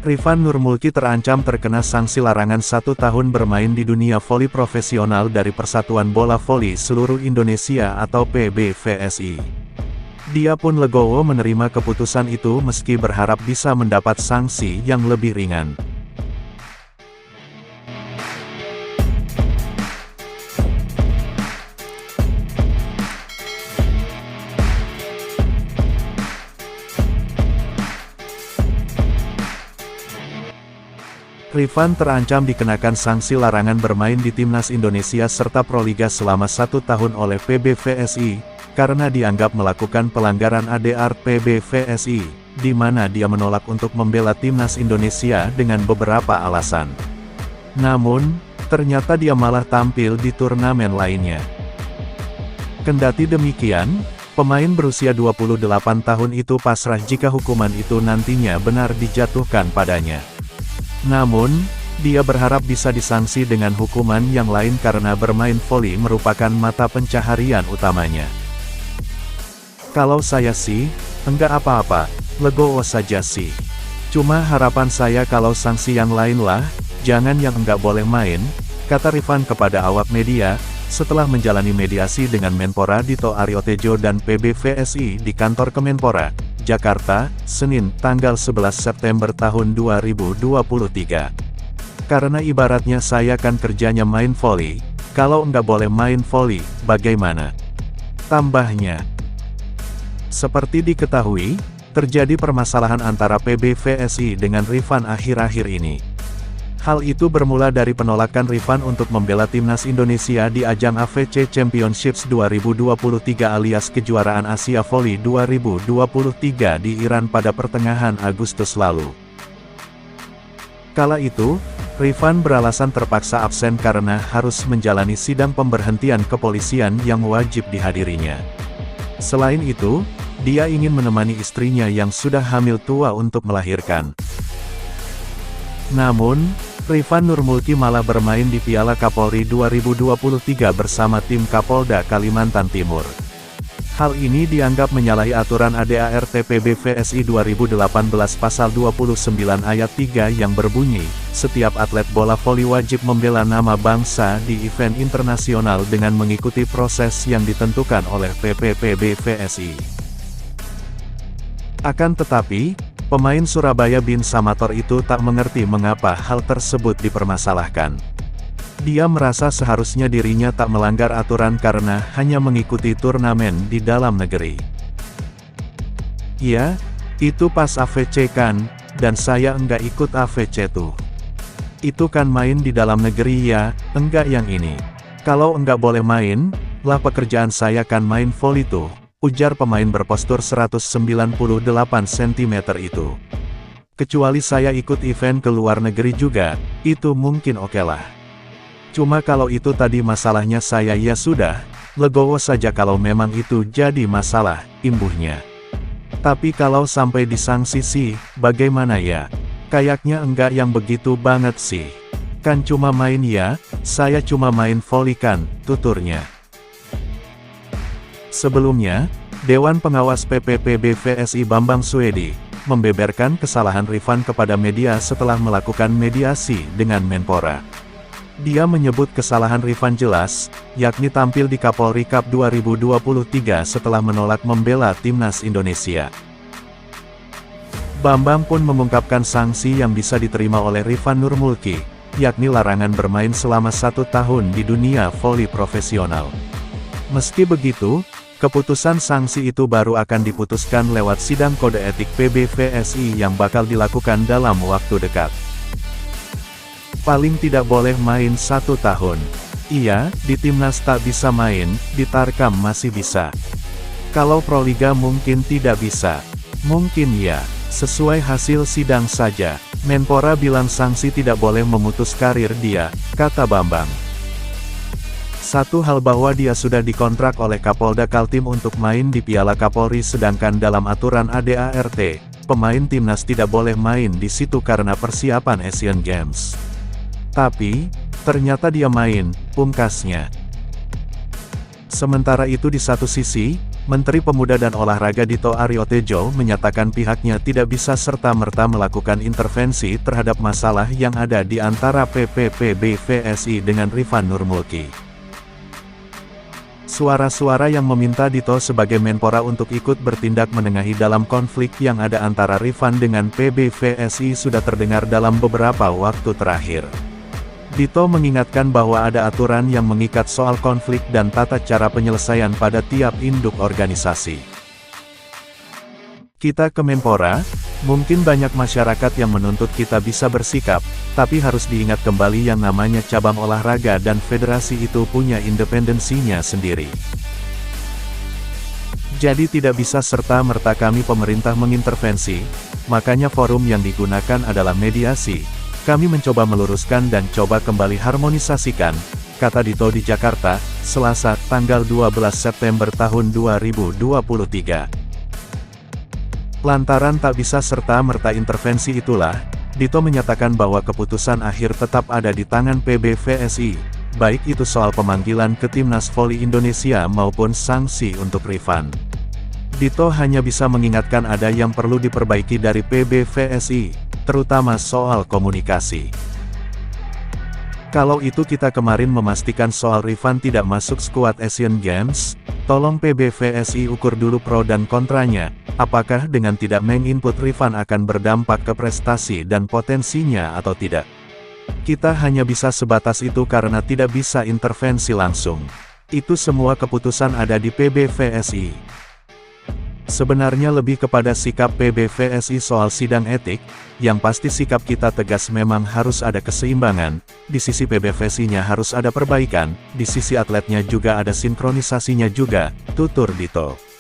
Rifan Nurmulki terancam terkena sanksi larangan 1 tahun bermain di dunia voli profesional dari Persatuan Bola Voli Seluruh Indonesia atau PBVSI. Dia pun legowo menerima keputusan itu meski berharap bisa mendapat sanksi yang lebih ringan. Rifan terancam dikenakan sanksi larangan bermain di Timnas Indonesia serta Proliga selama 1 tahun oleh PBVSI, karena dianggap melakukan pelanggaran ADART PBVSI, di mana dia menolak untuk membela Timnas Indonesia dengan beberapa alasan. Namun, ternyata dia malah tampil di turnamen lainnya. Kendati demikian, pemain berusia 28 tahun itu pasrah jika hukuman itu nantinya benar dijatuhkan padanya. Namun, dia berharap bisa disanksi dengan hukuman yang lain karena bermain voli merupakan mata pencaharian utamanya. Kalau saya sih, enggak apa-apa, legowo saja sih. Cuma harapan saya kalau sanksi yang lain lah, jangan yang enggak boleh main, kata Rifan kepada awak media, setelah menjalani mediasi dengan Menpora Dito Aryo Tejo dan PBVSI di kantor Kemenpora, Jakarta, Senin, tanggal 11 September tahun 2023. Karena ibaratnya saya kan kerjanya main voli, kalau nggak boleh main voli, bagaimana? Tambahnya. Seperti diketahui, terjadi permasalahan antara PBVSI dengan Rifan akhir-akhir ini. Hal itu bermula dari penolakan Rifan untuk membela Timnas Indonesia di ajang AFC Championships 2023 alias Kejuaraan Asia Voli 2023 di Iran pada pertengahan Agustus lalu. Kala itu, Rifan beralasan terpaksa absen karena harus menjalani sidang pemberhentian kepolisian yang wajib dihadirinya. Selain itu, dia ingin menemani istrinya yang sudah hamil tua untuk melahirkan. Namun, Rifan Nurmulki malah bermain di Piala Kapolri 2023 bersama tim Kapolda Kalimantan Timur. Hal ini dianggap menyalahi aturan ADART PBVSI 2018 pasal 29 ayat 3 yang berbunyi, setiap atlet bola voli wajib membela nama bangsa di event internasional dengan mengikuti proses yang ditentukan oleh PBVSI. Akan tetapi, pemain Surabaya Bin Samator itu tak mengerti mengapa hal tersebut dipermasalahkan. Dia merasa seharusnya dirinya tak melanggar aturan karena hanya mengikuti turnamen di dalam negeri. Ya, itu pas AFC kan, dan saya enggak ikut AFC tuh. Itu kan main di dalam negeri ya, enggak yang ini. Kalau enggak boleh main, lah pekerjaan saya kan main voli tuh, ujar pemain berpostur 198 cm itu. Kecuali saya ikut event ke luar negeri juga, itu mungkin oke lah. Cuma kalau itu tadi masalahnya saya ya sudah, legowo saja kalau memang itu jadi masalah, imbuhnya. Tapi kalau sampai disanksi sih, bagaimana ya? Kayaknya enggak yang begitu banget sih. Kan cuma main ya, saya cuma main voli kan, tuturnya. Sebelumnya, Dewan Pengawas PBVSI Bambang Swedi membeberkan kesalahan Rifan kepada media setelah melakukan mediasi dengan Menpora. Dia menyebut kesalahan Rifan jelas, yakni tampil di Kapolri Cup 2023 setelah menolak membela Timnas Indonesia. Bambang pun mengungkapkan sanksi yang bisa diterima oleh Rifan Nurmulki, yakni larangan bermain selama 1 tahun di dunia voli profesional. Meski begitu, keputusan sanksi itu baru akan diputuskan lewat sidang kode etik PBVSI yang bakal dilakukan dalam waktu dekat. Paling tidak boleh main 1 tahun. Iya, di Timnas tak bisa main, di Tarkam masih bisa. Kalau Proliga mungkin tidak bisa. Mungkin ya, sesuai hasil sidang saja. Menpora bilang sanksi tidak boleh memutus karir dia, kata Bambang. Satu hal bahwa dia sudah dikontrak oleh Kapolda Kaltim untuk main di Piala Kapolri sedangkan dalam aturan ADART, pemain Timnas tidak boleh main di situ karena persiapan Asian Games. Tapi, ternyata dia main, pungkasnya. Sementara itu di satu sisi, Menteri Pemuda dan Olahraga Dito Aryo Tejo menyatakan pihaknya tidak bisa serta-merta melakukan intervensi terhadap masalah yang ada di antara PBVSI dengan Rifan Nurmulki. Suara-suara yang meminta Dito sebagai Menpora untuk ikut bertindak menengahi dalam konflik yang ada antara Rifan dengan PBVSI sudah terdengar dalam beberapa waktu terakhir. Dito mengingatkan bahwa ada aturan yang mengikat soal konflik dan tata cara penyelesaian pada tiap induk organisasi. Kita ke Menpora, mungkin banyak masyarakat yang menuntut kita bisa bersikap, tapi harus diingat kembali yang namanya cabang olahraga dan federasi itu punya independensinya sendiri. Jadi tidak bisa serta-merta kami pemerintah mengintervensi, makanya forum yang digunakan adalah mediasi. Kami mencoba meluruskan dan coba kembali harmonisasikan, kata Dito di Jakarta, Selasa, tanggal 12 September tahun 2023. Lantaran tak bisa serta-merta intervensi itulah, Dito menyatakan bahwa keputusan akhir tetap ada di tangan PBVSI, baik itu soal pemanggilan ke Timnas Voli Indonesia maupun sanksi untuk Rifan. Dito hanya bisa mengingatkan ada yang perlu diperbaiki dari PBVSI, terutama soal komunikasi. Kalau itu kita kemarin memastikan soal Rifan tidak masuk skuad Asian Games, tolong PBVSI ukur dulu pro dan kontranya, apakah dengan tidak menginput Rifan akan berdampak ke prestasi dan potensinya atau tidak. Kita hanya bisa sebatas itu karena tidak bisa intervensi langsung. Itu semua keputusan ada di PBVSI. Sebenarnya lebih kepada sikap PBVSI soal sidang etik, yang pasti sikap kita tegas memang harus ada keseimbangan, di sisi PBVSI-nya harus ada perbaikan, di sisi atletnya juga ada sinkronisasinya juga, tutur Dito.